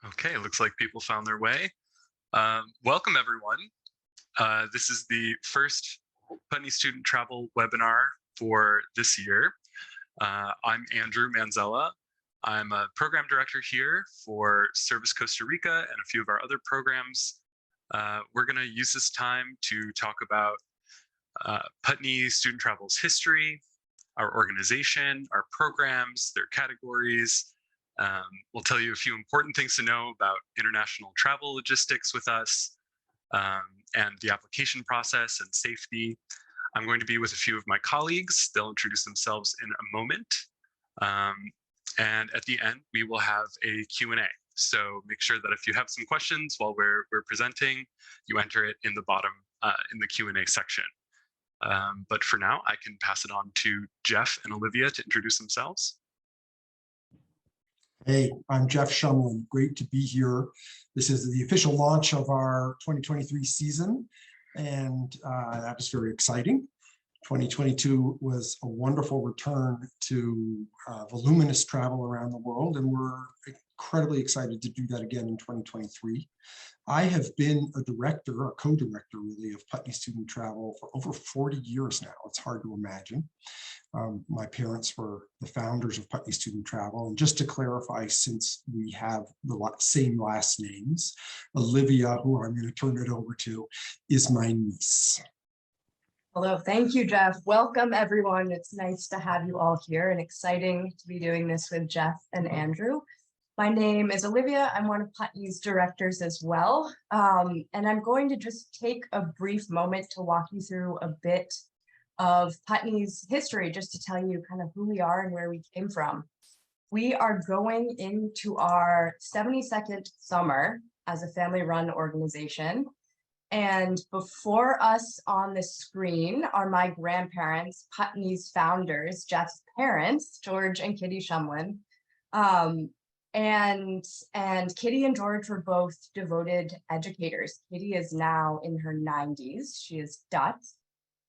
Okay, looks like people found their way. Welcome, everyone. This is the first Putney student travel webinar for this year. I'm Andrew Manzella. I'm a program director here for Service Costa Rica and a few of our other programs. We're going to use this time to talk about Putney Student Travel's history, our organization, our programs, their categories. We'll tell you a few important things to know about international travel logistics with us, and the application process and safety. I'm going to be with a few of my colleagues. They'll introduce themselves in a moment. And at the end, we will have a Q&A. So make sure that if you have some questions while we're presenting, you enter it in the bottom in the Q&A section. But for now, I can pass it on to Jeff and Olivia to introduce themselves. Hey, I'm Jeff Shumlin. Great to be here. This is the official launch of our 2023 season, and that was very exciting. 2022 was a wonderful return to voluminous travel around the world, and we're incredibly excited to do that again in 2023. I have been a director, a co-director really, of Putney Student Travel for over 40 years now. It's hard to imagine. My parents were the founders of Putney Student Travel. And just to clarify, since we have the same last names, Olivia, who I'm going to turn it over to, is my niece. Hello, thank you, Jeff. Welcome, everyone. It's nice to have you all here and exciting to be doing this with Jeff and Andrew. My name is Olivia. I'm one of Putney's directors as well. And I'm going to just take a brief moment to walk you through a bit of Putney's history, just to tell you kind of who we are and where we came from. We are going into our 72nd summer as a family-run organization. And before us on the screen are my grandparents, Putney's founders, Jeff's parents, George and Kitty Shumlin. And Kitty and George were both devoted educators. Kitty is now in her 90s. She is Dutch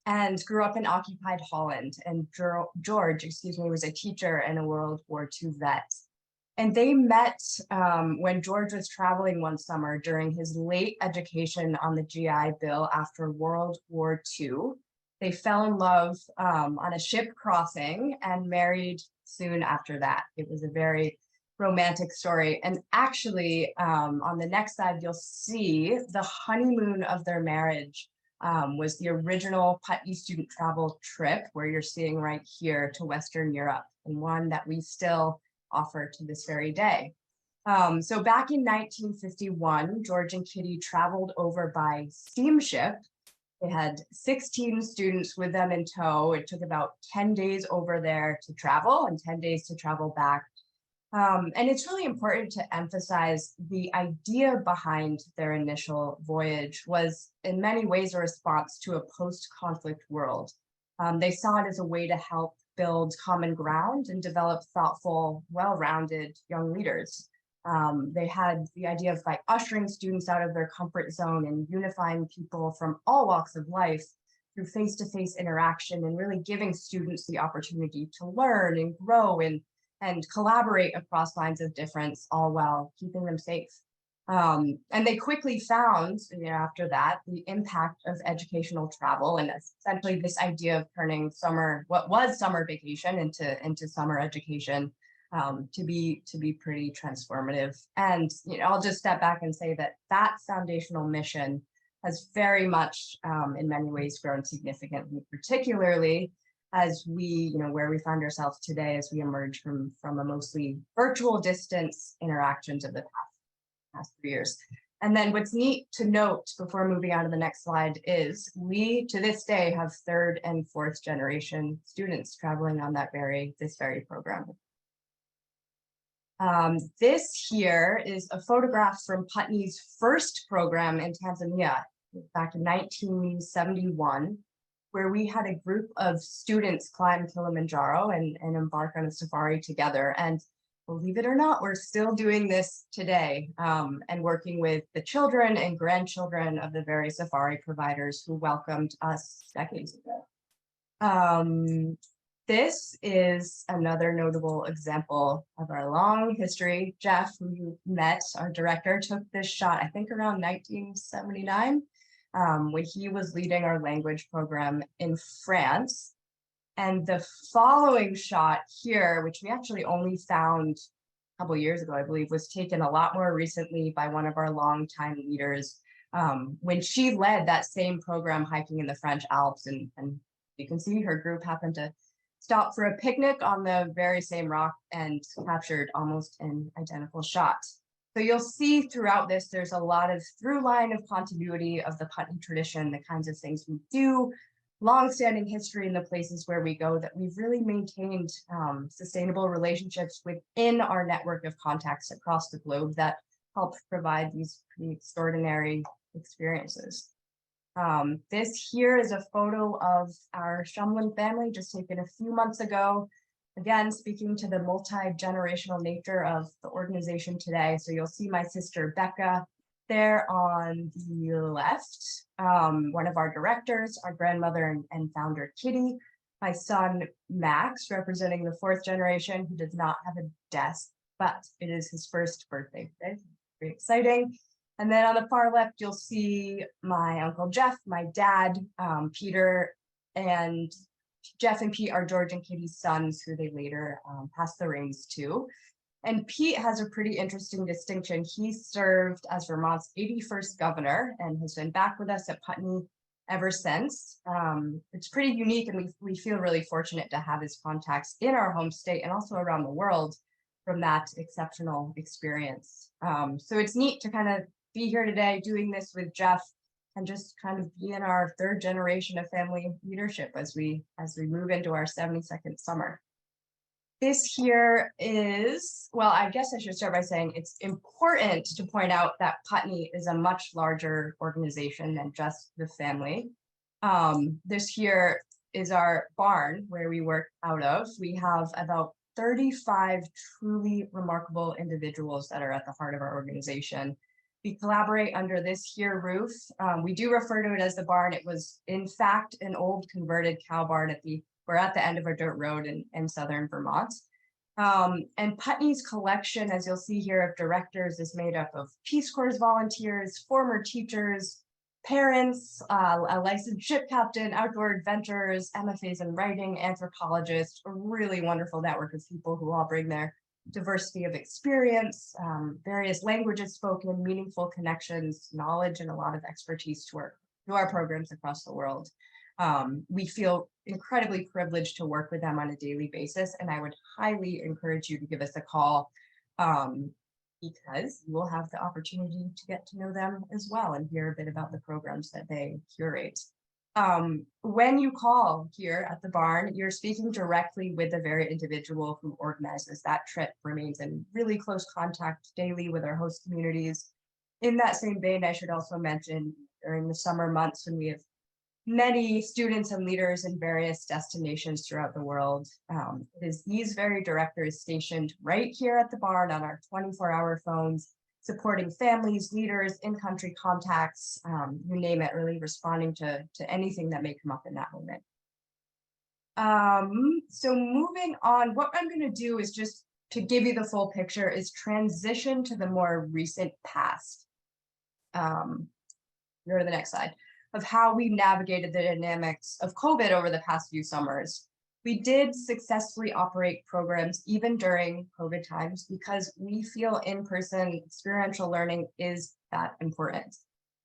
and grew up in occupied Holland. And George, was a teacher and a World War II vet. And they met when George was traveling one summer during his late education on the GI Bill after World War II. They fell in love on a ship crossing and married soon after that. It was a very romantic story. And actually, on the next slide, you'll see the honeymoon of their marriage was the original Putney Student Travel trip, where you're seeing right here, to Western Europe, and one that we still offer to this very day. So back in 1951, George and Kitty traveled over by steamship. They had 16 students with them in tow. It took about 10 days over there to travel and 10 days to travel back. And it's really important to emphasize the idea behind their initial voyage was in many ways a response to a post-conflict world. They saw it as a way to help build common ground and develop thoughtful, well-rounded young leaders. They had the idea of ushering students out of their comfort zone and unifying people from all walks of life through face-to-face interaction, and really giving students the opportunity to learn and grow and collaborate across lines of difference, all while keeping them safe. And they quickly found, after that, the impact of educational travel, and essentially this idea of turning what was summer vacation into summer education, to be pretty transformative. And I'll just step back and say that foundational mission has very much, in many ways, grown significantly, particularly as we, where we find ourselves today as we emerge from a mostly virtual distance interactions of the past 3 years. And then what's neat to note before moving on to the next slide is we, to this day, have third and fourth generation students traveling on this very program. This here is a photograph from Putney's first program in Tanzania back in 1971. Where we had a group of students climb Kilimanjaro and embark on a safari together. And believe it or not, we're still doing this today, and working with the children and grandchildren of the very safari providers who welcomed us decades ago. This is another notable example of our long history. Jeff, who you met, our director, took this shot, I think around 1979, when he was leading our language program in France. And the following shot here, which we actually only found a couple years ago, I believe, was taken a lot more recently by one of our longtime leaders when she led that same program hiking in the French Alps. And you can see her group happened to stop for a picnic on the very same rock and captured almost an identical shot. So you'll see throughout this, there's a lot of through line of continuity of the Putney tradition, the kinds of things we do, longstanding history in the places where we go, that we've really maintained sustainable relationships within our network of contacts across the globe that help provide these pretty extraordinary experiences. This here is a photo of our Shumlin family just taken a few months ago. Again, speaking to the multi-generational nature of the organization today. So you'll see my sister Becca there on the left, one of our directors, our grandmother and founder Kitty, my son Max, representing the fourth generation, who does not have a desk, but it is his first birthday today. Very exciting. And then on the far left, you'll see my uncle Jeff, my dad, Peter, and Jeff and Pete are George and Kitty's sons, who they later passed the reins to. And Pete has a pretty interesting distinction. He served as Vermont's 81st governor and has been back with us at Putney ever since. It's pretty unique, and we feel really fortunate to have his contacts in our home state and also around the world from that exceptional experience. So it's neat to kind of be here today doing this with Jeff and just kind of be in our third generation of family leadership as we move into our 72nd summer. This here is, well, I guess I should start by saying it's important to point out that Putney is a much larger organization than just the family. This here is our barn where we work out of. We have about 35 truly remarkable individuals that are at the heart of our organization. We collaborate under this here roof. We do refer to it as the barn. It was, in fact, an old converted cow barn we're at the end of a dirt road in southern Vermont. And Putney's collection, as you'll see here, of directors is made up of Peace Corps volunteers, former teachers, parents, a licensed ship captain, outdoor adventurers, MFAs in writing, anthropologists, a really wonderful network of people who all bring their diversity of experience, various languages spoken, meaningful connections, knowledge, and a lot of expertise to our programs across the world. We feel incredibly privileged to work with them on a daily basis, and I would highly encourage you to give us a call because you will have the opportunity to get to know them as well and hear a bit about the programs that they curate. When you call here at the barn, you're speaking directly with the very individual who organizes that trip, remains in really close contact daily with our host communities. In that same vein, I should also mention during the summer months when we have many students and leaders in various destinations throughout the world. It is these very directors stationed right here at the barn on our 24-hour phones, supporting families, leaders, in-country contacts, you name it, really responding to anything that may come up in that moment. So moving on, what I'm going to do is just to give you the full picture is transition to the more recent past. Go to the next slide. Of how we navigated the dynamics of COVID over the past few summers. We did successfully operate programs even during COVID times because we feel in-person experiential learning is that important.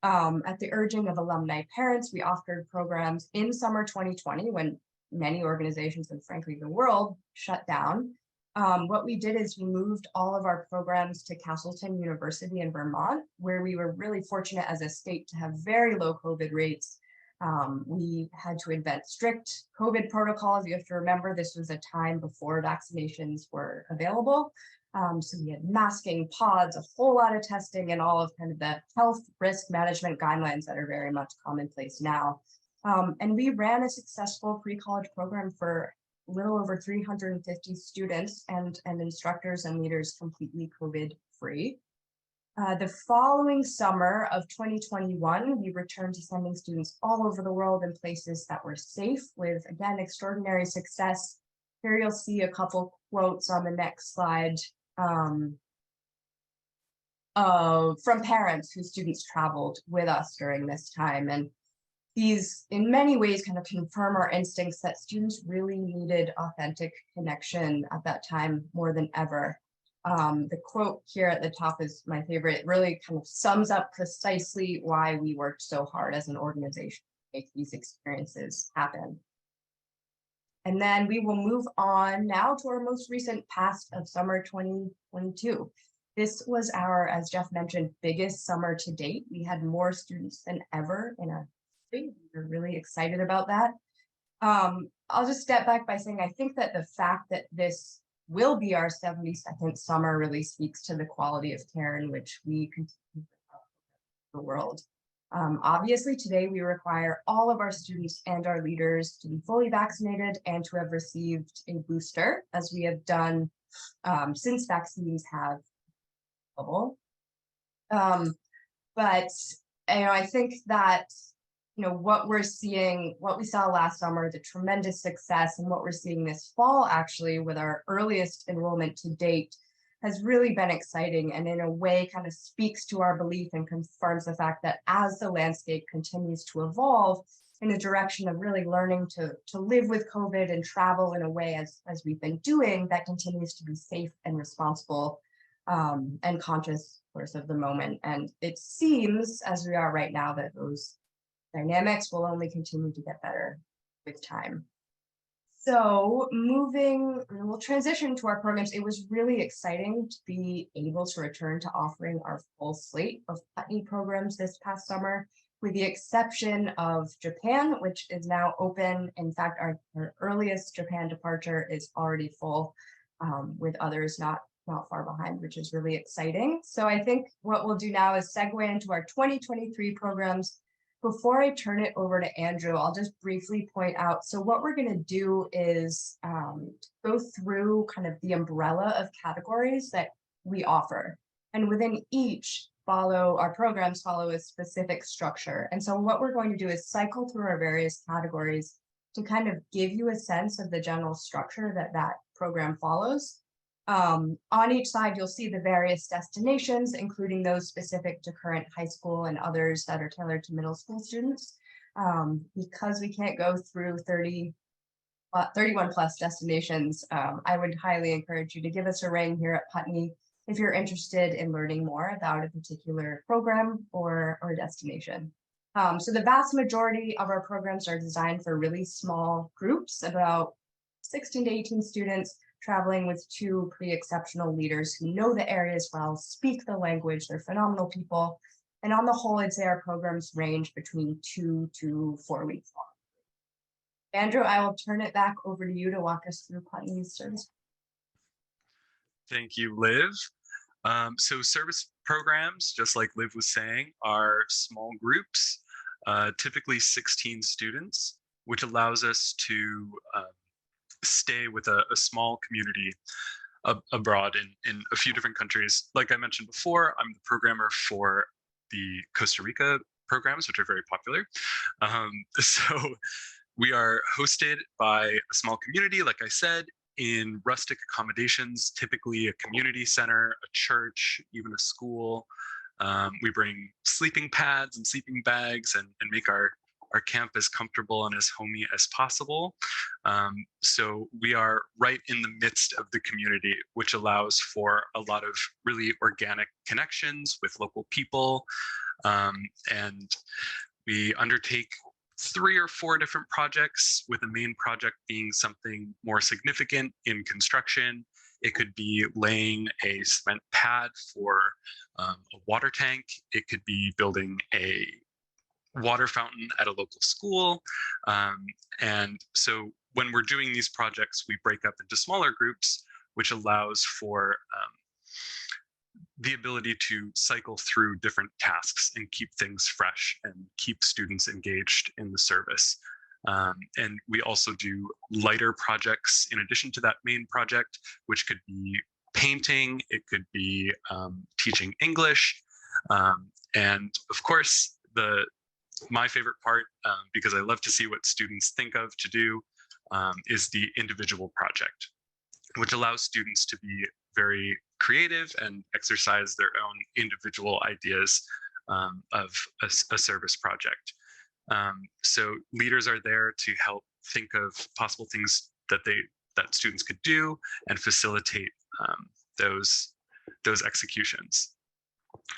At the urging of alumni parents, we offered programs in summer 2020 when many organizations and frankly the world shut down. What we did is we moved all of our programs to Castleton University in Vermont, where we were really fortunate as a state to have very low COVID rates. We had to invent strict COVID protocols. You have to remember this was a time before vaccinations were available. So we had masking, pods, a whole lot of testing, and all of kind of the health risk management guidelines that are very much commonplace now. And we ran a successful pre-college program for a little over 350 students and instructors and leaders completely COVID-free. The following summer of 2021, we returned to sending students all over the world in places that were safe with, again, extraordinary success. Here you'll see a couple quotes on the next slide from parents whose students traveled with us during this time. And these, in many ways, kind of confirm our instincts that students really needed authentic connection at that time more than ever. The quote here at the top is my favorite. It really kind of sums up precisely why we worked so hard as an organization to make these experiences happen. And then we will move on now to our most recent past of summer 2022. This was our, as Jeff mentioned, biggest summer to date. We had more students than ever in our history. We're really excited about that. I'll just step back by saying I think that the fact that this will be our 72nd summer really speaks to the quality of care in which we continue the world. Obviously, today we require all of our students and our leaders to be fully vaccinated and to have received a booster, as we have done since vaccines have available. But I think that what we're seeing, what we saw last summer, the tremendous success, and what we're seeing this fall, actually, with our earliest enrollment to date, has really been exciting, and in a way kind of speaks to our belief and confirms the fact that as the landscape continues to evolve in the direction of really learning to live with COVID and travel in a way as we've been doing, that continues to be safe and responsible and conscious, of course, of the moment. And it seems, as we are right now, that those dynamics will only continue to get better with time. So we'll transition to our programs. It was really exciting to be able to return to offering our full slate of Putney programs this past summer, with the exception of Japan, which is now open. In fact, our earliest Japan departure is already full, with others not far behind, which is really exciting. So I think what we'll do now is segue into our 2023 programs. Before I turn it over to Andrew, I'll just briefly point out, so what we're going to do is go through kind of the umbrella of categories that we offer. And within each, our programs follow a specific structure. And so what we're going to do is cycle through our various categories to kind of give you a sense of the general structure that program follows. On each side, you'll see the various destinations, including those specific to current high school and others that are tailored to middle school students. Because we can't go through 31 plus destinations, I would highly encourage you to give us a ring here at Putney if you're interested in learning more about a particular program or destination. So the vast majority of our programs are designed for really small groups, about 16 to 18 students, traveling with two pretty exceptional leaders who know the areas well, speak the language, they're phenomenal people. And on the whole, I'd say our programs range between 2 to 4 weeks long. Andrew, I will turn it back over to you to walk us through Putney's service. Thank you, Liv. So service programs, just like Liv was saying, are small groups, typically 16 students, which allows us to stay with a small community abroad in a few different countries. Like I mentioned before, I'm the programmer for the Costa Rica programs, which are very popular. So we are hosted by a small community, like I said, in rustic accommodations, typically a community center, a church, even a school. We bring sleeping pads and sleeping bags and make our camp as comfortable and as homey as possible. So we are right in the midst of the community, which allows for a lot of really organic connections with local people. And we undertake 3 or 4 different projects, with the main project being something more significant in construction. It could be laying a cement pad for a water tank. It could be building a water fountain at a local school. And so when we're doing these projects, we break up into smaller groups, which allows for the ability to cycle through different tasks and keep things fresh and keep students engaged in the service. And we also do lighter projects in addition to that main project, which could be painting, it could be teaching English. And of course, my favorite part, because I love to see what students think of to do, is the individual project, which allows students to be very creative and exercise their own individual ideas of a service project. So leaders are there to help think of possible things that students could do and facilitate those executions.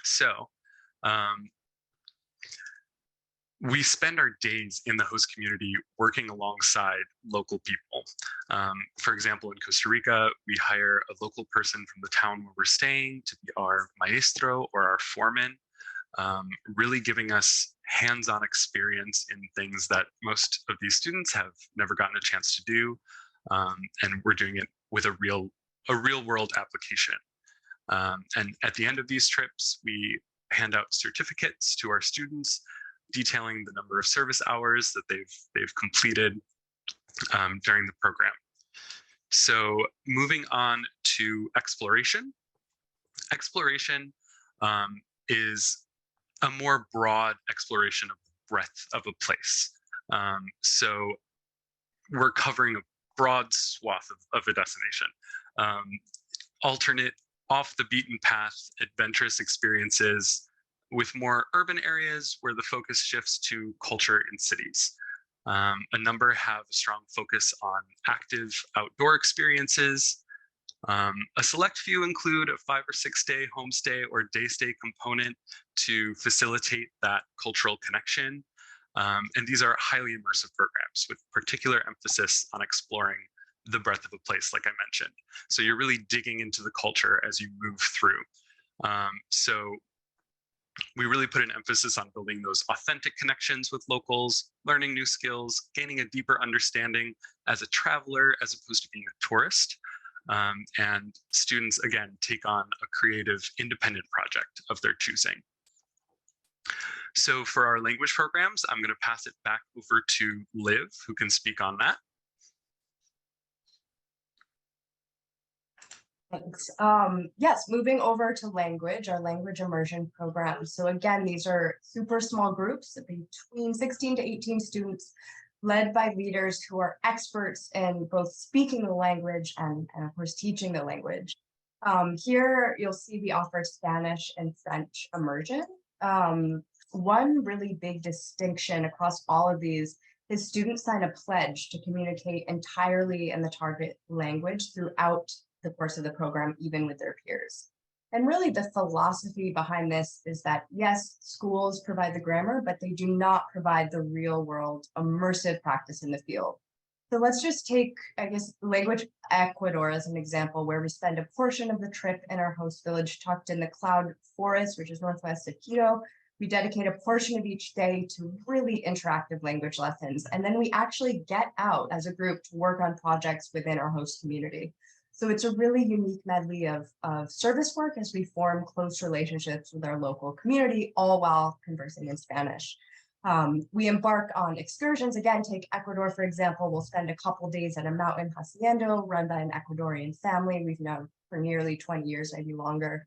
So we spend our days in the host community working alongside local people. For example, in Costa Rica, we hire a local person from the town where we're staying to be our maestro or our foreman, really giving us hands-on experience in things that most of these students have never gotten a chance to do. And we're doing it with a real world application. And at the end of these trips, we hand out certificates to our students detailing the number of service hours that they've completed during the program. So moving on to exploration. Exploration is a more broad exploration of the breadth of a place. So we're covering a broad swath of a destination. Alternate, off the beaten path, adventurous experiences with more urban areas where the focus shifts to culture in cities. A number have a strong focus on active outdoor experiences. A select few include a 5 or 6 day homestay or day stay component to facilitate that cultural connection. And these are highly immersive programs with particular emphasis on exploring the breadth of a place, like I mentioned. So you're really digging into the culture as you move through. So we really put an emphasis on building those authentic connections with locals, learning new skills, gaining a deeper understanding as a traveler as opposed to being a tourist. And students, again, take on a creative, independent project of their choosing. So for our language programs, I'm going to pass it back over to Liv, who can speak on that. Thanks. Yes, moving over to language, our language immersion program. So again, these are super small groups between 16 to 18 students, led by leaders who are experts in both speaking the language and of course, teaching the language. Here, you'll see we offer Spanish and French immersion. One really big distinction across all of these is students sign a pledge to communicate entirely in the target language throughout the course of the program, even with their peers. And really the philosophy behind this is that, yes, schools provide the grammar, but they do not provide the real world immersive practice in the field. So let's just take, I guess, language Ecuador as an example, where we spend a portion of the trip in our host village tucked in the cloud forest, which is northwest of Quito. We dedicate a portion of each day to really interactive language lessons. And then we actually get out as a group to work on projects within our host community. So it's a really unique medley of service work as we form close relationships with our local community, all while conversing in Spanish. We embark on excursions. Again, take Ecuador, for example. We'll spend a couple days at a mountain hacienda run by an Ecuadorian family we've known for nearly 20 years, maybe longer.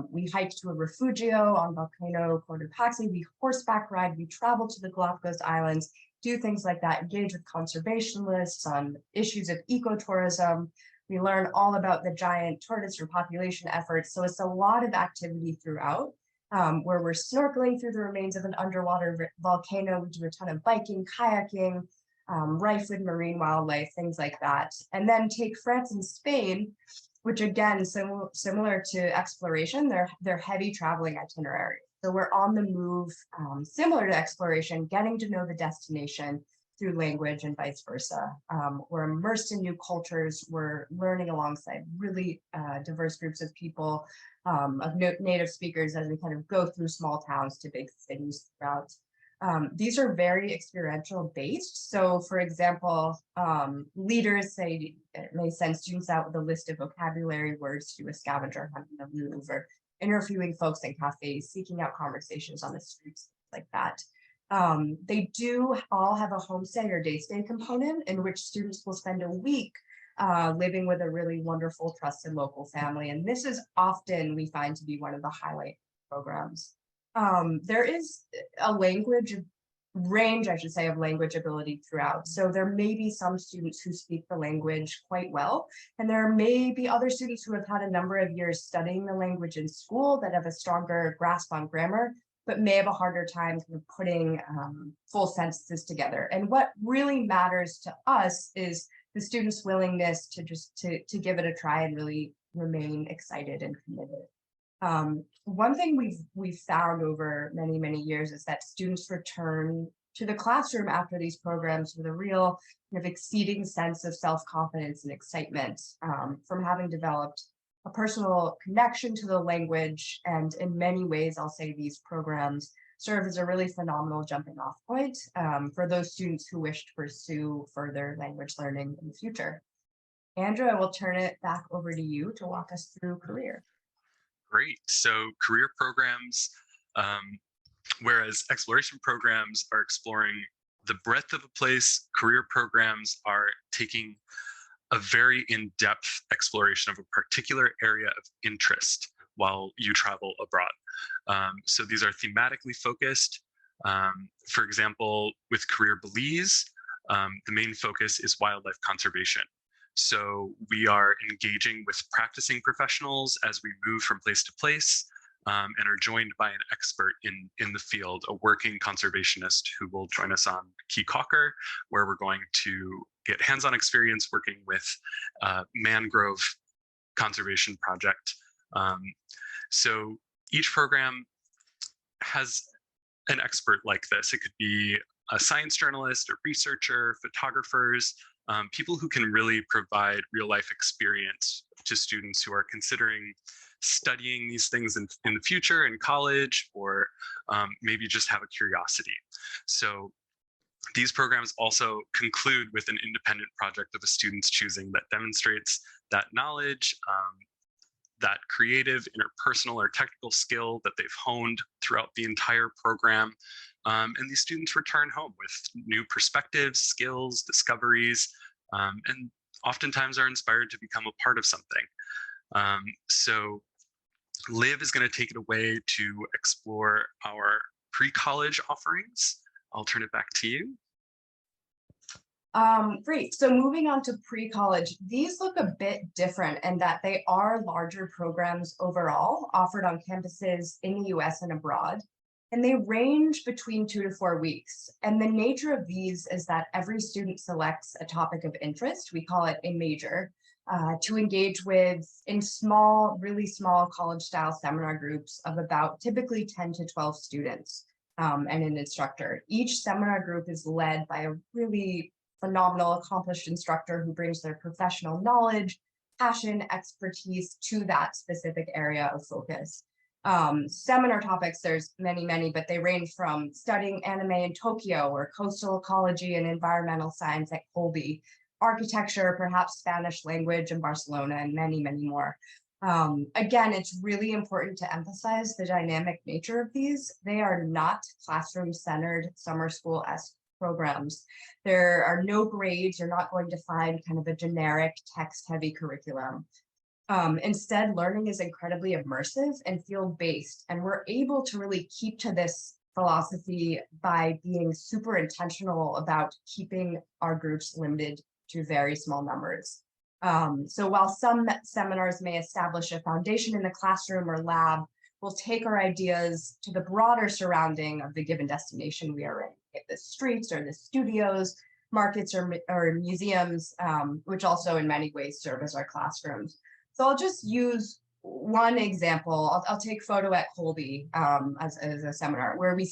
We hike to a refugio on Volcano Cotopaxi. We horseback ride. We travel to the Galapagos Islands, do things like that, engage with conservationists on issues of ecotourism. We learn all about the giant tortoise repopulation efforts. So it's a lot of activity throughout, where we're snorkeling through the remains of an underwater volcano. We do a ton of biking, kayaking, rife with marine wildlife, things like that. And then take France and Spain, which again, similar to exploration, they're heavy traveling itineraries. So we're on the move, similar to exploration, getting to know the destination through language and vice versa. We're immersed in new cultures. We're learning alongside really diverse groups of people, of native speakers as we kind of go through small towns to big cities throughout. These are very experiential based. So for example, leaders may send students out with a list of vocabulary words to do a scavenger hunt in the Louvre, or interviewing folks in cafes, seeking out conversations on the streets, like that. They do all have a homestay or day stay component in which students will spend a week living with a really wonderful, trusted local family. And this is often, we find, to be one of the highlight programs. There is a language range, I should say, of language ability throughout. So there may be some students who speak the language quite well, and there may be other students who have had a number of years studying the language in school that have a stronger grasp on grammar, but may have a harder time kind of putting full sentences together. And what really matters to us is the students' willingness to just to give it a try and really remain excited and committed. One thing we've found over many years is that students return to the classroom after these programs with a real kind of exceeding sense of self-confidence and excitement from having developed a personal connection to the language. And in many ways, I'll say these programs serve as a really phenomenal jumping off point for those students who wish to pursue further language learning in the future. Andrew, I will turn it back over to you to walk us through career. Great. So career programs, whereas exploration programs are exploring the breadth of a place, career programs are taking a very in-depth exploration of a particular area of interest while you travel abroad. So these are thematically focused. For example, with Career Belize, the main focus is wildlife conservation. So we are engaging with practicing professionals as we move from place to place and are joined by an expert in the field, a working conservationist who will join us on Key Cocker, where we're going to get hands-on experience working with mangrove conservation project. So each program has an expert like this. It could be a science journalist, a researcher, photographers, people who can really provide real life experience to students who are considering studying these things in the future in college, or maybe just have a curiosity. So these programs also conclude with an independent project of a student's choosing that demonstrates that knowledge, that creative, interpersonal, or technical skill that they've honed throughout the entire program. And these students return home with new perspectives, skills, discoveries, and oftentimes are inspired to become a part of something. So Liv is going to take it away to explore our pre-college offerings. I'll turn it back to you. Great. So moving on to pre-college, these look a bit different in that they are larger programs overall offered on campuses in the US and abroad, and they range between 2 to 4 weeks. And the nature of these is that every student selects a topic of interest, we call it a major, to engage with in small, really small college-style seminar groups of about typically 10 to 12 students and an instructor. Each seminar group is led by a really phenomenal, accomplished instructor who brings their professional knowledge, passion, expertise to that specific area of focus. Seminar topics, there's many, but they range from studying anime in Tokyo or coastal ecology and environmental science at Colby, architecture, perhaps Spanish language in Barcelona, and many more. Again, it's really important to emphasize the dynamic nature of these. They are not classroom-centered summer school-esque programs. There are no grades. You're not going to find kind of a generic text-heavy curriculum. Instead, learning is incredibly immersive and field-based, and we're able to really keep to this philosophy by being super intentional about keeping our groups limited to very small numbers. So while some seminars may establish a foundation in the classroom or lab, we'll take our ideas to the broader surrounding of the given destination we are in, the streets or the studios, markets or museums, which also in many ways serve as our classrooms. So I'll just use one example. I'll take Photo at Colby as a seminar where we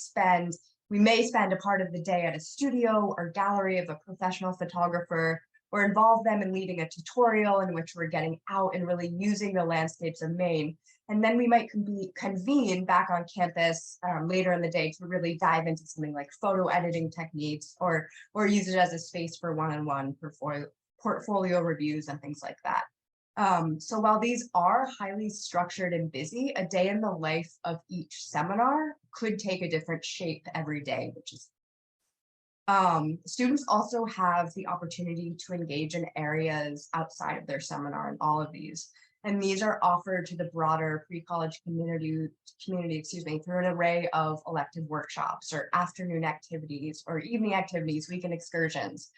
may spend a part of the day at a studio or gallery of a professional photographer, or involve them in leading a tutorial in which we're getting out and really using the landscapes of Maine. And then we might convene back on campus later in the day to really dive into something like photo editing techniques, or use it as a space for one-on-one portfolio reviews and things like that. So while these are highly structured and busy, a day in the life of each seminar could take a different shape every day, which is students also have the opportunity to engage in areas outside of their seminar in all of these. And these are offered to the broader pre-college community, through an array of elective workshops or afternoon activities or evening activities, weekend excursions.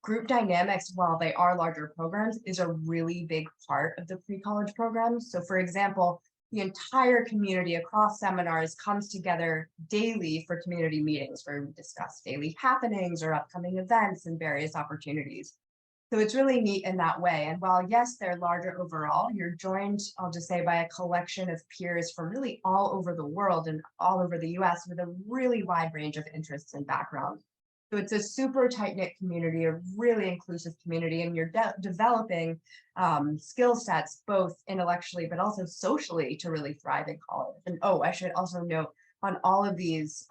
Group dynamics, while they are larger programs, is a really big part of the pre-college programs. So for example, the entire community across seminars comes together daily for community meetings where we discuss daily happenings or upcoming events and various opportunities. So it's really neat in that way. And while, yes, they're larger overall, you're joined, I'll just say, by a collection of peers from really all over the world and all over the US with a really wide range of interests and backgrounds. So it's a super tight-knit community, a really inclusive community, and you're developing skill sets, both intellectually, but also socially, to really thrive in college. And oh, I should also note, on all of these,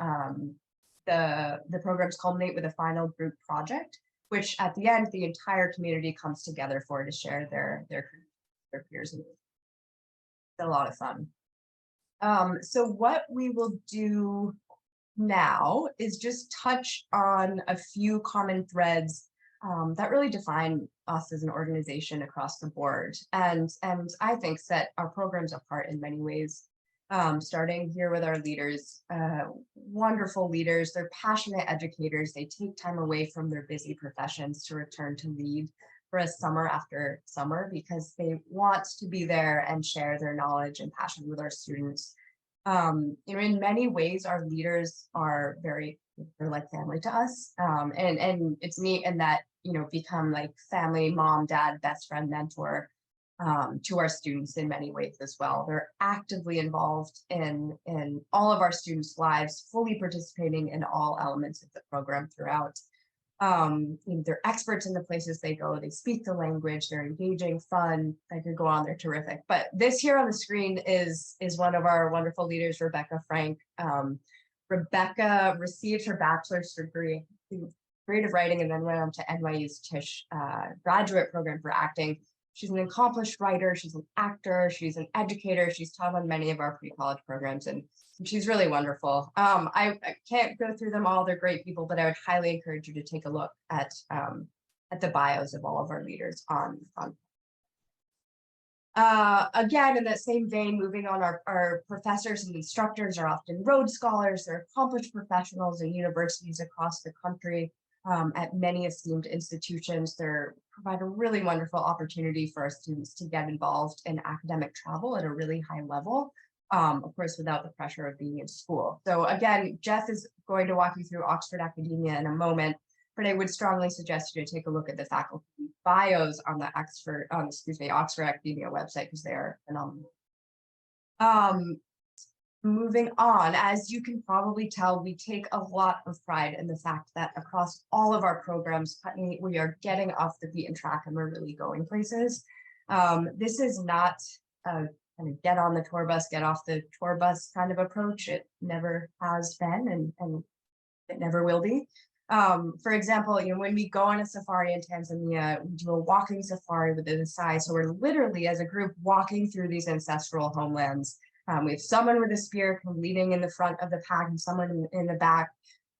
the programs culminate with a final group project, which at the end, the entire community comes together for to share their peers. It's a lot of fun. So what we will do now is just touch on a few common threads that really define us as an organization across the board, and I think set our programs apart in many ways. Starting here with our leaders, wonderful leaders. They're passionate educators. They take time away from their busy professions to return to lead for a summer after summer because they want to be there and share their knowledge and passion with our students. In many ways, our leaders are they're like family to us. And it's neat in that, become like family, mom, dad, best friend, mentor to our students in many ways as well. They're actively involved in all of our students' lives, fully participating in all elements of the program throughout. They're experts in the places they go. They speak the language. They're engaging, fun. I could go on. They're terrific. But this here on the screen is one of our wonderful leaders, Rebecca Frank. Rebecca received her bachelor's degree in creative writing and then went on to NYU's Tisch graduate program for acting. She's an accomplished writer. She's an actor. She's an educator. She's taught on many of our pre-college programs, and she's really wonderful. I can't go through them all. They're great people, but I would highly encourage you to take a look at the bios of all of our leaders on. Again, in that same vein, moving on, our professors and instructors are often Rhodes Scholars. They're accomplished professionals in universities across the country. At many esteemed institutions, they provide a really wonderful opportunity for our students to get involved in academic travel at a really high level, of course, without the pressure of being in school. So again, Jeff is going to walk you through Oxford academia in a moment, but I would strongly suggest you to take a look at the faculty bios on the Oxford academia website because they are phenomenal. Moving on, as you can probably tell, we take a lot of pride in the fact that across all of our programs, Putney, we are getting off the beaten track and we're really going places. This is not a kind of get on the tour bus, get off the tour bus kind of approach. It never has been and it never will be. For example, when we go on a safari in Tanzania, we do a walking safari with the Maasai. So we're literally, as a group, walking through these ancestral homelands. We have someone with a spear leading in the front of the pack and someone in the back.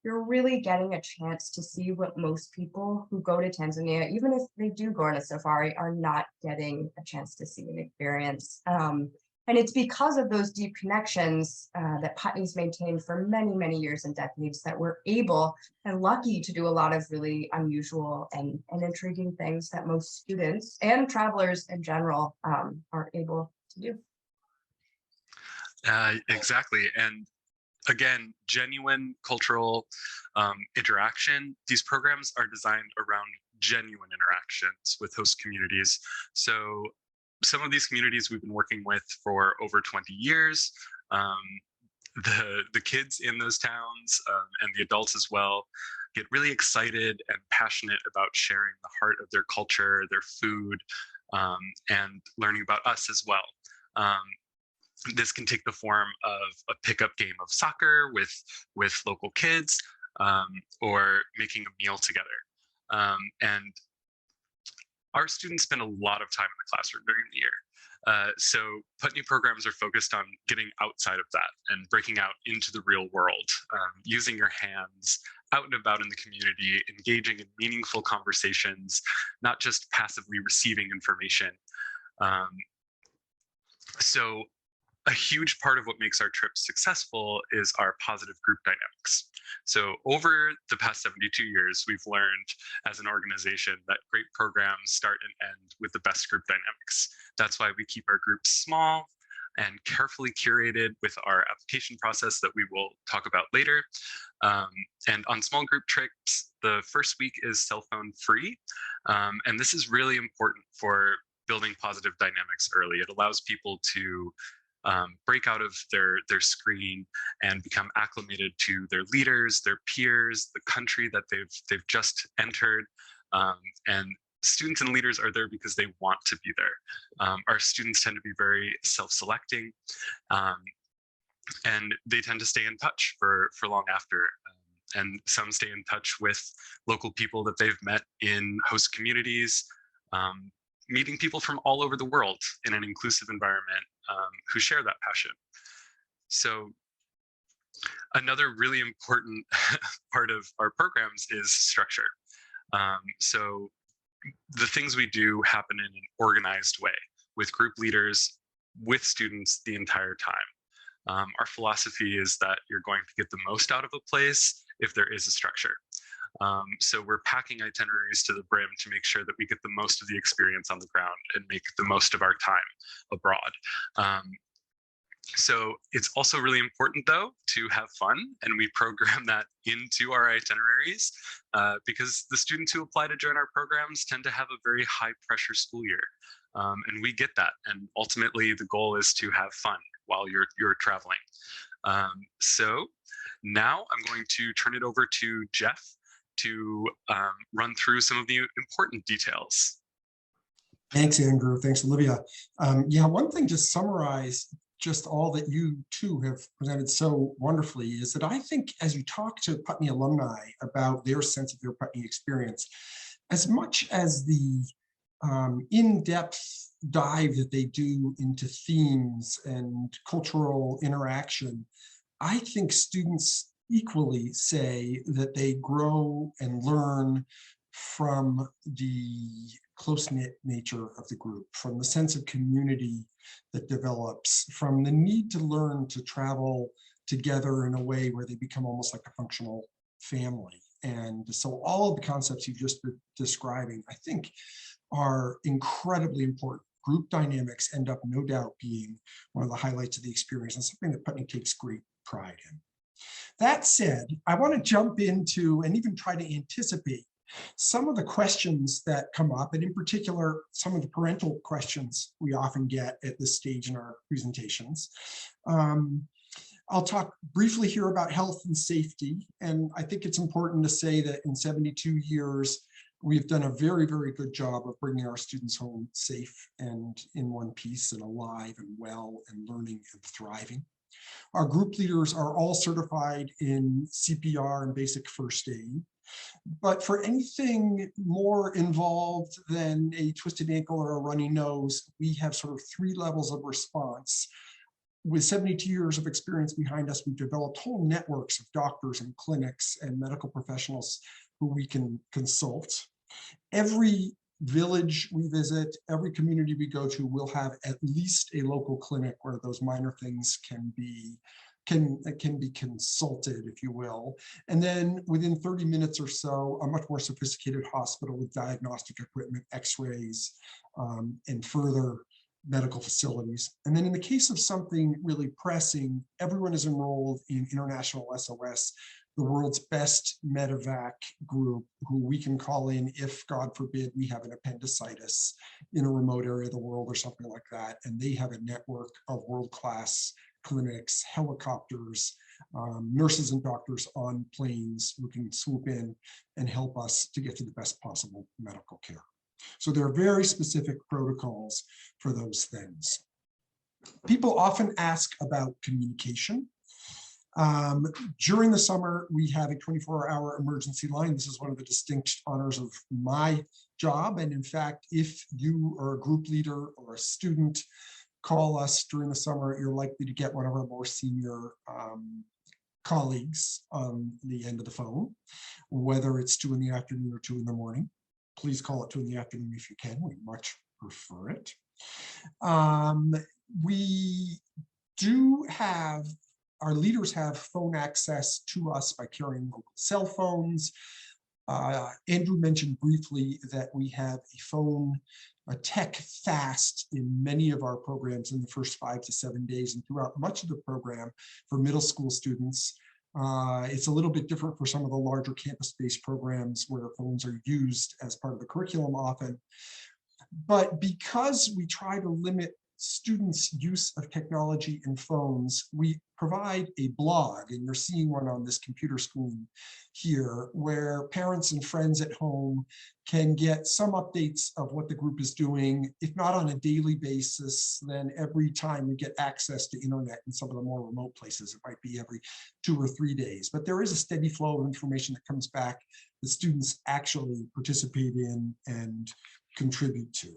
You're really getting a chance to see what most people who go to Tanzania, even if they do go on a safari, are not getting a chance to see and experience. And it's because of those deep connections that Putney's maintained for many, many years and decades that we're able and lucky to do a lot of really unusual and intriguing things that most students and travelers in general aren't able to do. Exactly. And again, genuine cultural interaction. These programs are designed around genuine interactions with host communities. So some of these communities we've been working with for over 20 years. The kids in those towns and the adults as well get really excited and passionate about sharing the heart of their culture, their food, and learning about us as well. This can take the form of a pickup game of soccer with local kids, or making a meal together. And our students spend a lot of time in the classroom during the year. So Putney programs are focused on getting outside of that and breaking out into the real world, using your hands out and about in the community, engaging in meaningful conversations, not just passively receiving information. Um, so a huge part of what makes our trips successful is our positive group dynamics. So over the past 72 years, we've learned as an organization that great programs start and end with the best group dynamics. That's why we keep our groups small and carefully curated with our application process that we will talk about later. And on small group trips, the first week is cell phone free. And this is really important for building positive dynamics early. It allows people to break out of their screen and become acclimated to their leaders, their peers, the country that they've just entered. And students and leaders are there because they want to be there. Our students tend to be very self-selecting, and they tend to stay in touch for long after. And some stay in touch with local people that they've met in host communities, meeting people from all over the world in an inclusive environment who share that passion. So another really important part of our programs is structure. So the things we do happen in an organized way with group leaders, with students the entire time. Our philosophy is that you're going to get the most out of a place if there is a structure. So we're packing itineraries to the brim to make sure that we get the most of the experience on the ground and make the most of our time abroad. So it's also really important, though, to have fun, and we program that into our itineraries because the students who apply to join our programs tend to have a very high-pressure school year, and we get that. And ultimately, the goal is to have fun while you're traveling. So now I'm going to turn it over to Jeff to run through some of the important details. Thanks, Andrew. Thanks, Olivia. Yeah, one thing to summarize just all that you two have presented so wonderfully is that I think as you talk to Putney alumni about their sense of their Putney experience, as much as the in-depth dive that they do into themes and cultural interaction, I think students equally say that they grow and learn from the close-knit nature of the group, from the sense of community that develops, from the need to learn to travel together in a way where they become almost like a functional family. And so all of the concepts you've just been describing, I think, are incredibly important. Group dynamics end up no doubt being one of the highlights of the experience and something that Putney takes great pride in. That said, I want to jump into and even try to anticipate some of the questions that come up, and in particular, some of the parental questions we often get at this stage in our presentations. I'll talk briefly here about health and safety, and I think it's important to say that in 72 years, we've done a very, very good job of bringing our students home safe and in one piece and alive and well and learning and thriving. Our group leaders are all certified in CPR and basic first aid. But for anything more involved than a twisted ankle or a runny nose, we have sort of 3 levels of response. With 72 years of experience behind us, we've developed whole networks of doctors and clinics and medical professionals who we can consult. Every village we visit, every community we go to will have at least a local clinic where those minor things can be consulted, if you will. And then within 30 minutes or so, a much more sophisticated hospital with diagnostic equipment, x-rays, and further medical facilities. And then in the case of something really pressing, everyone is enrolled in International SOS, the world's best medevac group, who we can call in if, God forbid, we have an appendicitis in a remote area of the world or something like that. And they have a network of world-class clinics, helicopters, nurses and doctors on planes who can swoop in and help us to get to the best possible medical care. So there are very specific protocols for those things. People often ask about communication. During the summer, we have a 24-hour emergency line. This is one of the distinct honors of my job. And in fact, if you are a group leader or a student, call us during the summer, you're likely to get one of our more senior colleagues on the end of the phone, whether it's 2 in the afternoon or 2 in the morning. Please call it 2 in the afternoon if you can. We much prefer it. We do have, our leaders have phone access to us by carrying local cell phones. Andrew mentioned briefly that we have a tech fast in many of our programs in the first 5 to 7 days and throughout much of the program for middle school students. It's a little bit different for some of the larger campus-based programs where phones are used as part of the curriculum often. But because we try to limit students' use of technology and phones, we provide a blog, and you're seeing one on this computer screen here, where parents and friends at home can get some updates of what the group is doing, if not on a daily basis, then every time we get access to internet in some of the more remote places. It might be every 2 or 3 days, but there is a steady flow of information that comes back that students actually participate in and contribute to.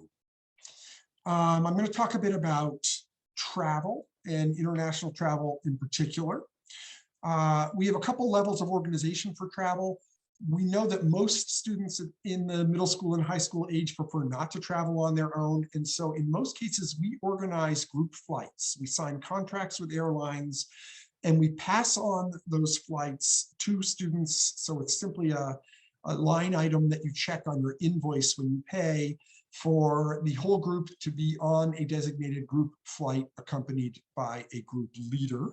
I'm going to talk a bit about travel and international travel in particular. We have a couple levels of organization for travel. We know that most students in the middle school and high school age prefer not to travel on their own. And so in most cases, we organize group flights. We sign contracts with airlines and we pass on those flights to students. So it's simply a line item that you check on your invoice when you pay for the whole group to be on a designated group flight accompanied by a group leader.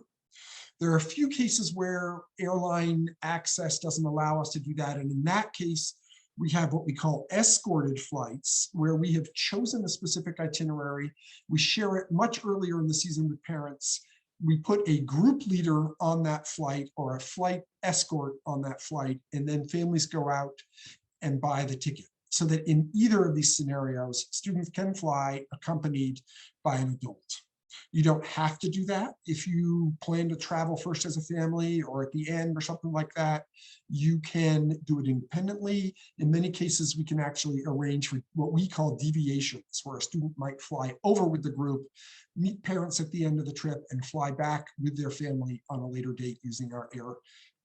There are a few cases where airline access doesn't allow us to do that. And in that case, we have what we call escorted flights, where we have chosen a specific itinerary. We share it much earlier in the season with parents. We put a group leader on that flight or a flight escort on that flight, and then families go out and buy the ticket, so that in either of these scenarios, students can fly accompanied by an adult. You don't have to do that. If you plan to travel first as a family or at the end or something like that, you can do it independently. In many cases, we can actually arrange for what we call deviations, where a student might fly over with the group, meet parents at the end of the trip, and fly back with their family on a later date using our air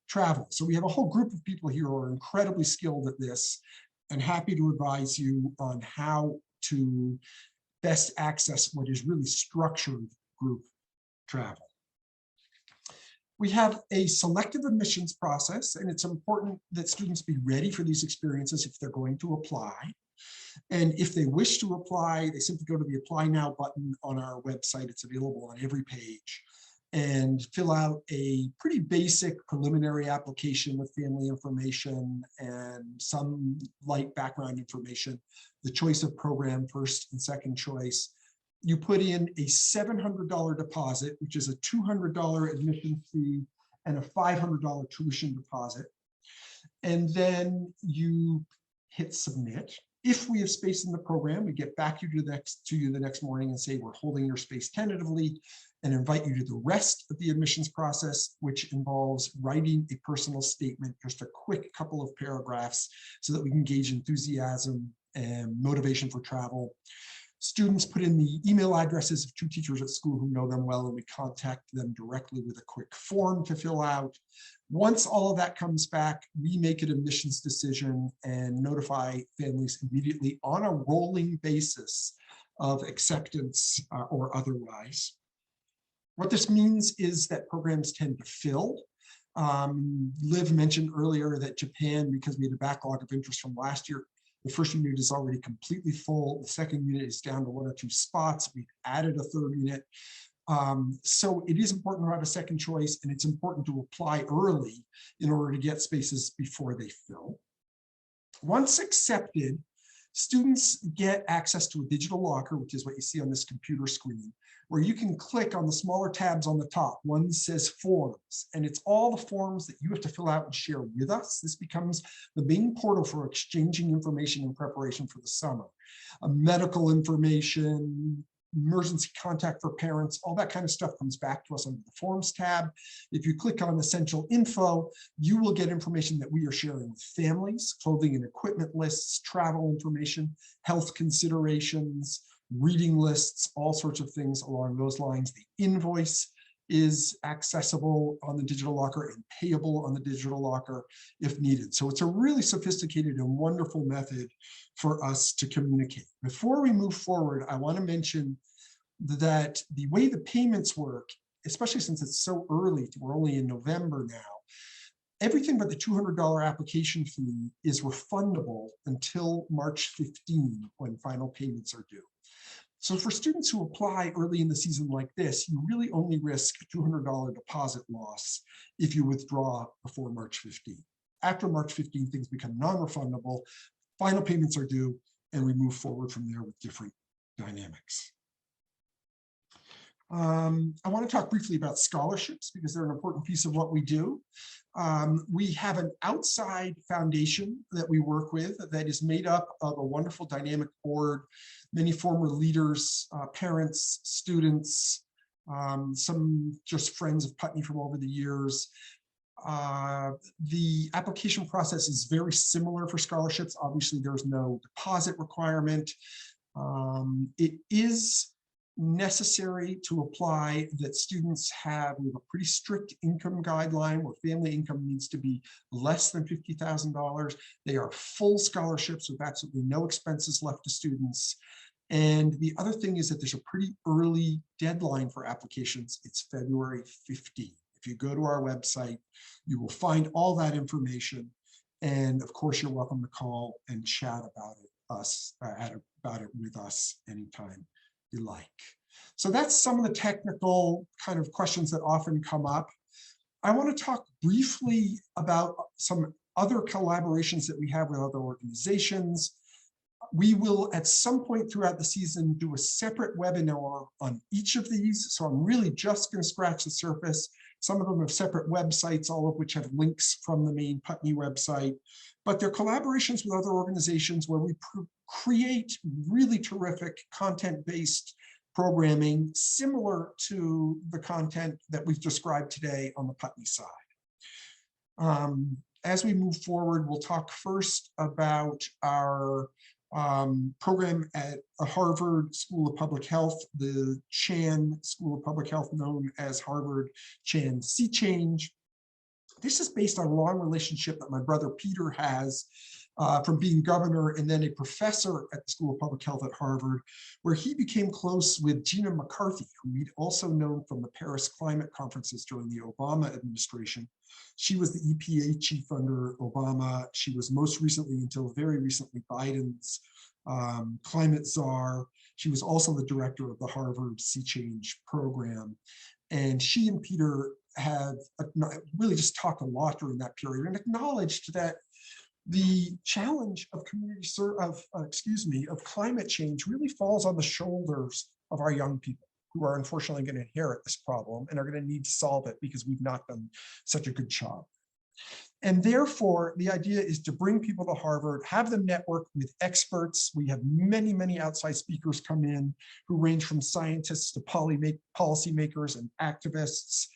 travel. So we have a whole group of people here who are incredibly skilled at this and happy to advise you on how to best access what is really structured group travel. We have a selective admissions process, and it's important that students be ready for these experiences if they're going to apply. And if they wish to apply, they simply go to the Apply Now button on our website. It's available on every page, and fill out a pretty basic preliminary application with family information and some light background information, the choice of program, first and second choice. You put in a $700 deposit, which is a $200 admission fee and a $500 tuition deposit. And then you hit submit. If we have space in the program, we get back to you the next morning and say we're holding your space tentatively, and invite you to the rest of the admissions process, which involves writing a personal statement, just a quick couple of paragraphs, so that we can gauge enthusiasm and motivation for travel. Students put in the email addresses of 2 teachers at school who know them well, and we contact them directly with a quick form to fill out. Once all of that comes back, we make an admissions decision and notify families immediately on a rolling basis of acceptance or otherwise. What this means is that programs tend to fill. Liv mentioned earlier that Japan, because we had a backlog of interest from last year, the first unit is already completely full. The second unit is down to 1 or 2 spots. We've added a third unit. So it is important to have a second choice, and it's important to apply early in order to get spaces before they fill. Once accepted, students get access to a digital locker, which is what you see on this computer screen, where you can click on the smaller tabs on the top. One says forms, and it's all the forms that you have to fill out and share with us. This becomes the main portal for exchanging information in preparation for the summer. Medical information, emergency contact for parents, all that kind of stuff comes back to us under the Forms tab. If you click on Essential Info, you will get information that we are sharing with families, clothing and equipment lists, travel information, health considerations, reading lists, all sorts of things along those lines. The invoice is accessible on the digital locker and payable on the digital locker if needed. So it's a really sophisticated and wonderful method for us to communicate. Before we move forward, I want to mention that the way the payments work, especially since it's so early, we're only in November now, everything but the $200 application fee is refundable until March 15, when final payments are due. So for students who apply early in the season like this, you really only risk a $200 deposit loss if you withdraw before March 15. After March 15, things become non-refundable, final payments are due, and we move forward from there with different dynamics. I want to talk briefly about scholarships because they're an important piece of what we do. We have an outside foundation that we work with that is made up of a wonderful dynamic board, many former leaders, parents, students, some just friends of Putney from over the years. The application process is very similar for scholarships. Obviously, there's no deposit requirement. It is necessary to apply that students have a pretty strict income guideline where family income needs to be less than $50,000. They are full scholarships with absolutely no expenses left to students. And the other thing is that there's a pretty early deadline for applications. It's February 15th. If you go to our website, you will find all that information. And of course, you're welcome to call and chat about it with us anytime you like. So that's some of the technical kind of questions that often come up. I want to talk briefly about some other collaborations that we have with other organizations. We will at some point throughout the season do a separate webinar on each of these. So I'm really just going to scratch the surface. Some of them have separate websites, all of which have links from the main Putney website. But they're collaborations with other organizations where we create really terrific content-based programming similar to the content that we've described today on the Putney side. As we move forward, we'll talk first about our program at the Harvard School of Public Health, the Chan School of Public Health, known as Harvard Chan Sea Change. This is based on a long relationship that my brother Peter has from being governor and then a professor at the School of Public Health at Harvard, where he became close with Gina McCarthy, who we'd also known from the Paris climate conferences during the Obama administration. She was the EPA chief under Obama. She was most recently, until very recently, Biden's climate czar. She was also the director of the Harvard Sea Change program. And she and Peter have really just talked a lot during that period and acknowledged that the challenge of of climate change really falls on the shoulders of our young people, who are unfortunately going to inherit this problem and are going to need to solve it because we've not done such a good job. And therefore, the idea is to bring people to Harvard, have them network with experts. We have many, many outside speakers come in who range from scientists to policymakers and activists.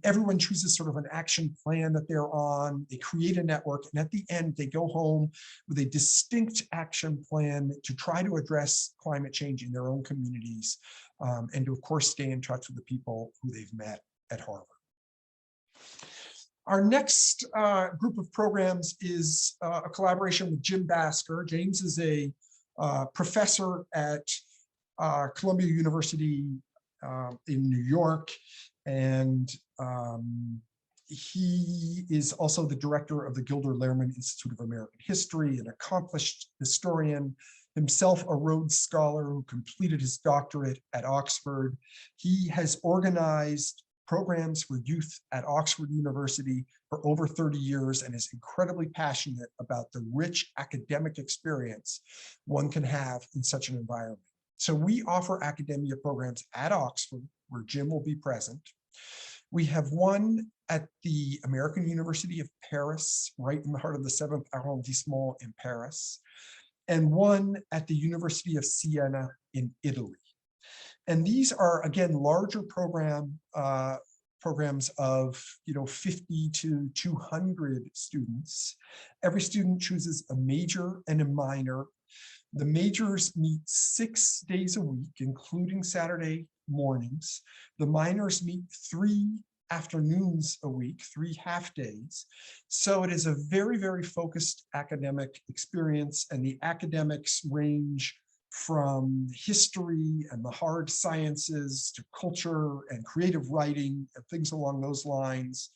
Everyone chooses sort of an action plan that they're on. They create a network, and at the end, they go home with a distinct action plan to try to address climate change in their own communities, and to, of course, stay in touch with the people who they've met at Harvard. Our next group of programs is a collaboration with Jim Basker. James is a professor at Columbia University in New York, and he is also the director of the Gilder Lehrman Institute of American History, an accomplished historian, himself a Rhodes Scholar who completed his doctorate at Oxford. He has organized programs for youth at Oxford University for over 30 years and is incredibly passionate about the rich academic experience one can have in such an environment. So we offer academia programs at Oxford, where Jim will be present. We have one at the American University of Paris, right in the heart of the 7th arrondissement in Paris, and one at the University of Siena in Italy. And these are, again, larger programs of 50 to 200 students. Every student chooses a major and a minor. The majors meet 6 days a week, including Saturday mornings. The minors meet 3 afternoons a week, 3 half days. So it is a very, very focused academic experience, and the academics range from history and the hard sciences to culture and creative writing and things along those lines.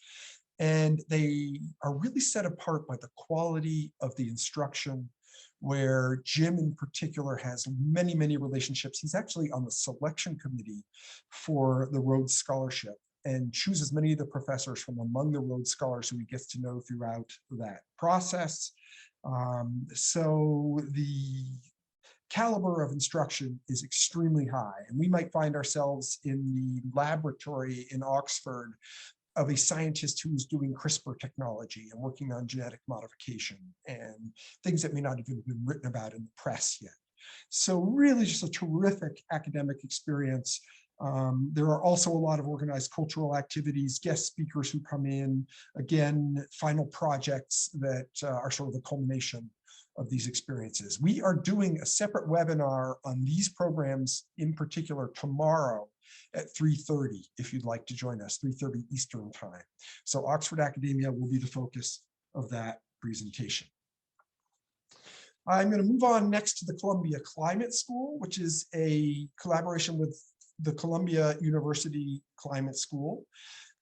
And they are really set apart by the quality of the instruction, where Jim in particular has many, many relationships. He's actually on the selection committee for the Rhodes Scholarship and chooses many of the professors from among the Rhodes Scholars who he gets to know throughout that process. So the caliber of instruction is extremely high, and we might find ourselves in the laboratory in Oxford of a scientist who's doing CRISPR technology and working on genetic modification and things that may not even have been written about in the press yet. So really just a terrific academic experience. There are also a lot of organized cultural activities, guest speakers who come in, again, final projects that are sort of the culmination of these experiences. We are doing a separate webinar on these programs in particular tomorrow at 3:30, if you'd like to join us, 3:30 Eastern time. So Oxford Academia will be the focus of that presentation. I'm going to move on next to the Columbia Climate School, which is a collaboration with the Columbia University Climate School.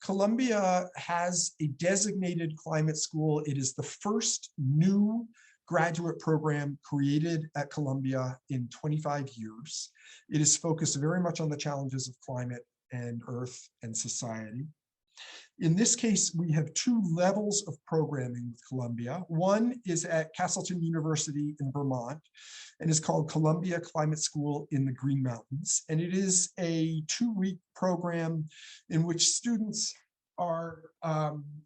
Columbia has a designated climate school. It is the first new graduate program created at Columbia in 25 years. It is focused very much on the challenges of climate and Earth and society. In this case, we have 2 levels of programming with Columbia. One is at Castleton University in Vermont and is called Columbia Climate School in the Green Mountains. And it is a 2-week program in which students are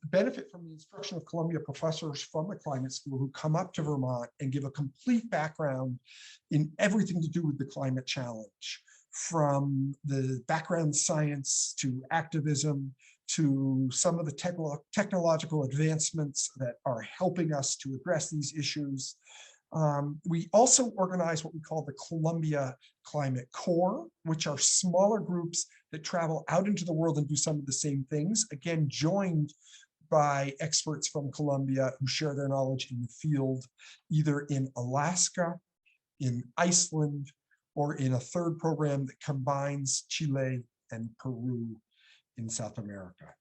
benefit from the instruction of Columbia professors from the climate school who come up to Vermont and give a complete background in everything to do with the climate challenge, from the background science to activism to some of the technological advancements that are helping us to address these issues. We also organize what we call the Columbia Climate Corps, which are smaller groups that travel out into the world and do some of the same things, again, joined by experts from Columbia who share their knowledge in the field, either in Alaska, in Iceland, or in a third program that combines Chile and Peru in South America.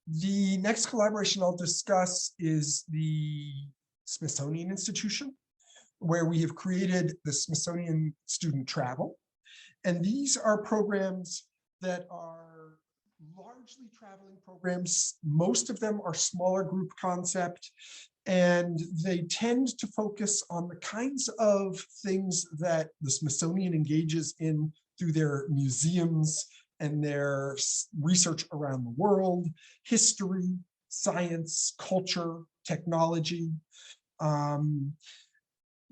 The next collaboration I'll discuss is the Smithsonian Institution, where we have created the Smithsonian Student Travel. And these are programs that are largely traveling programs. Most of them are smaller group concept, and they tend to focus on the kinds of things that the Smithsonian engages in through their museums and their research around the world, history, science, culture, technology.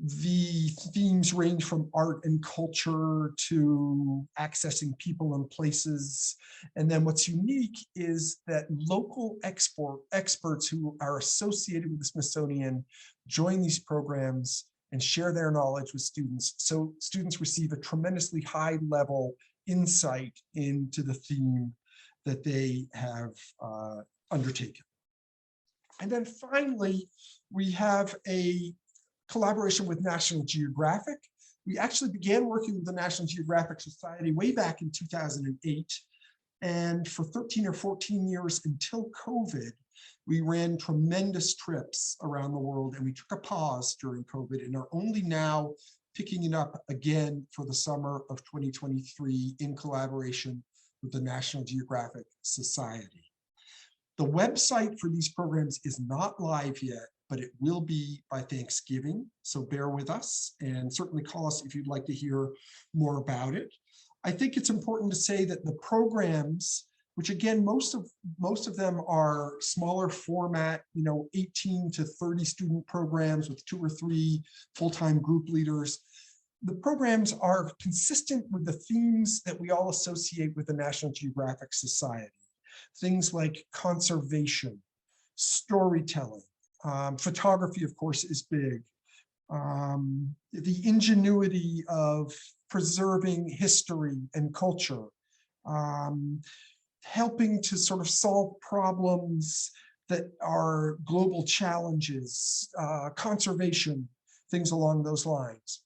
The themes range from art and culture to accessing people and places. And then what's unique is that local experts who are associated with the Smithsonian join these programs and share their knowledge with students. So students receive a tremendously high level insight into the theme that they have undertaken. And then finally, we have a collaboration with National Geographic. We actually began working with the National Geographic Society way back in 2008. And for 13 or 14 years until COVID, we ran tremendous trips around the world, and we took a pause during COVID and are only now picking it up again for the summer of 2023 in collaboration with the National Geographic Society. The website for these programs is not live yet, but it will be by Thanksgiving, so bear with us and certainly call us if you'd like to hear more about it. I think it's important to say that the programs, which again, most of them are smaller format, 18 to 30 student programs with 2 or 3 full-time group leaders. The programs are consistent with the themes that we all associate with the National Geographic Society. Things like conservation, storytelling, photography, of course, is big. The ingenuity of preserving history and culture, helping to sort of solve problems that are global challenges, conservation, things along those lines.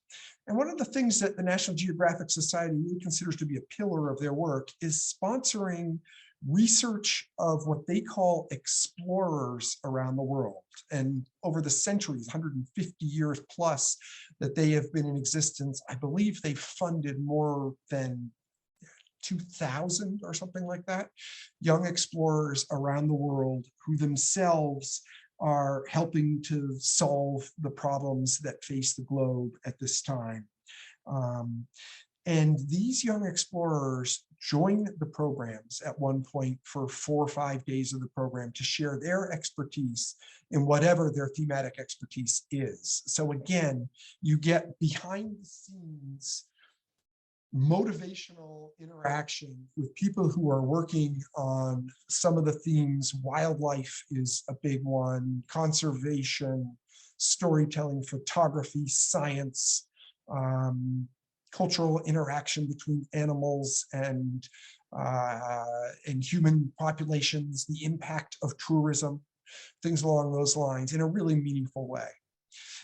And one of the things that the National Geographic Society really considers to be a pillar of their work is sponsoring research of what they call explorers around the world. And over the centuries, 150 years plus that they have been in existence, I believe they've funded more than 2,000 or something like that, young explorers around the world who themselves are helping to solve the problems that face the globe at this time. And these young explorers join the programs at one point for 4 or 5 days of the program to share their expertise in whatever their thematic expertise is. So again, you get behind the scenes motivational interaction with people who are working on some of the themes. Wildlife is a big one, conservation, storytelling, photography, science, cultural interaction between animals and human populations, the impact of tourism, things along those lines in a really meaningful way.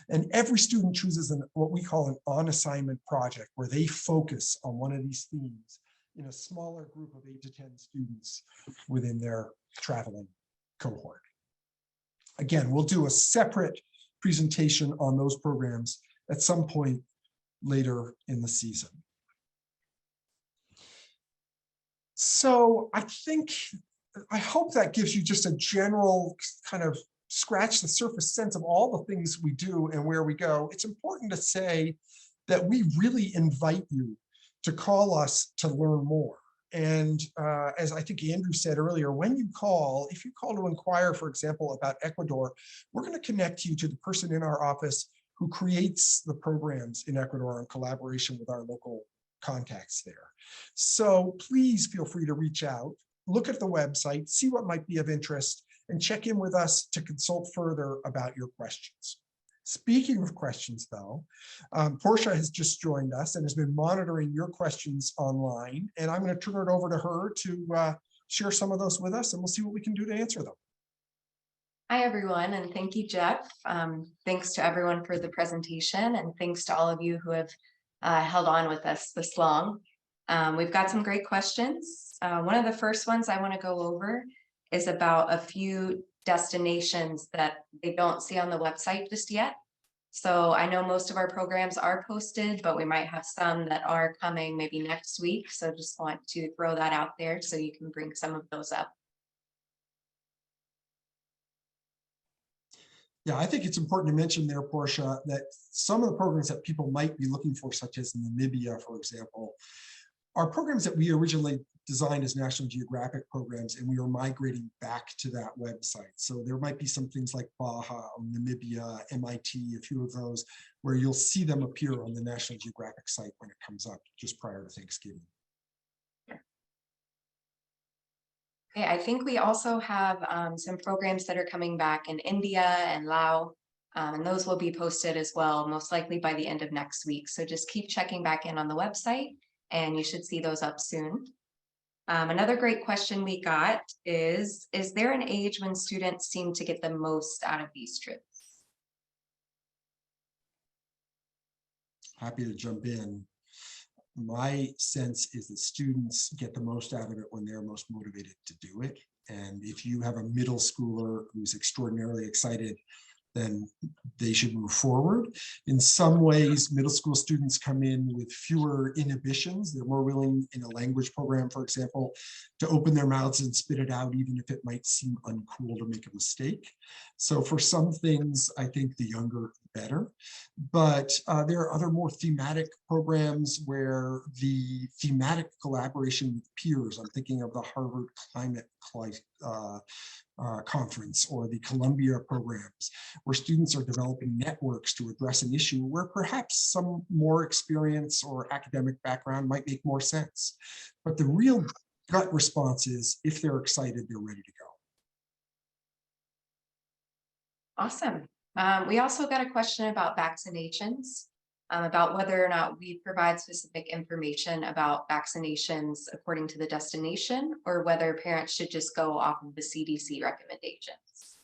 And every student chooses what we call an on-assignment project, where they focus on one of these themes in a smaller group of 8 to 10 students within their traveling cohort. Again, we'll do a separate presentation on those programs at some point later in the season. So I hope that gives you just a general kind of scratch the surface sense of all the things we do and where we go. It's important to say that we really invite you to call us to learn more. And as I think Andrew said earlier, when you call, if you call to inquire, for example, about Ecuador, we're going to connect you to the person in our office who creates the programs in Ecuador in collaboration with our local contacts there. So please feel free to reach out, look at the website, see what might be of interest, and check in with us to consult further about your questions. Speaking of questions, though, Portia has just joined us and has been monitoring your questions online, and I'm going to turn it over to her to share some of those with us, and we'll see what we can do to answer them. Hi, everyone, and thank you, Jeff. Thanks to everyone for the presentation, and thanks to all of you who have held on with us this long. We've got some great questions. One of the first ones I want to go over is about a few destinations that they don't see on the website just yet. So I know most of our programs are posted, but we might have some that are coming maybe next week. So just want to throw that out there so you can bring some of those up. Yeah, I think it's important to mention there, Portia, that some of the programs that people might be looking for, such as Namibia, for example, are programs that we originally designed as National Geographic programs, and we are migrating back to that website. So there might be some things like Baja, Namibia, MIT, a few of those, where you'll see them appear on the National Geographic site when it comes up just prior to Thanksgiving. Okay, I think we also have some programs that are coming back in India and Laos, and those will be posted as well, most likely by the end of next week. So just keep checking back in on the website, and you should see those up soon. Another great question we got is there an age when students seem to get the most out of these trips? Happy to jump in. My sense is that students get the most out of it when they're most motivated to do it. And if you have a middle schooler who's extraordinarily excited, then they should move forward. In some ways, middle school students come in with fewer inhibitions. They're more willing in a language program, for example, to open their mouths and spit it out, even if it might seem uncool to make a mistake. So for some things, I think the younger, the better. But there are other more thematic programs where the thematic collaboration with peers, I'm thinking of the Harvard Climate Conference or the Columbia programs, where students are developing networks to address an issue where perhaps some more experience or academic background might make more sense. But the real gut response is if they're excited, they're ready to go. Awesome. We also got a question about vaccinations. about whether or not we provide specific information about vaccinations according to the destination, or whether parents should just go off of the CDC recommendations.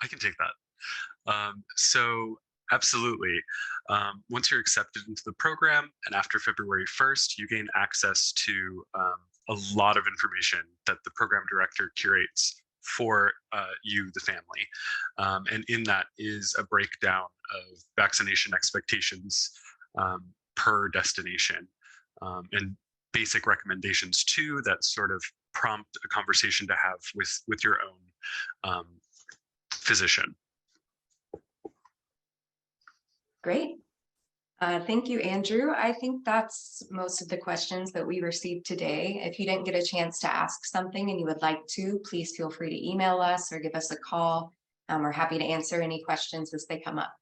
I can take that. So absolutely. Once you're accepted into the program and after February 1st, you gain access to a lot of information that the program director curates for you, the family. And in that is a breakdown of vaccination expectations per destination, and basic recommendations too that sort of prompt a conversation to have with your own physician. Great. Thank you, Andrew. I think that's most of the questions that we received today. If you didn't get a chance to ask something and you would like to, please feel free to email us or give us a call. We're happy to answer any questions as they come up.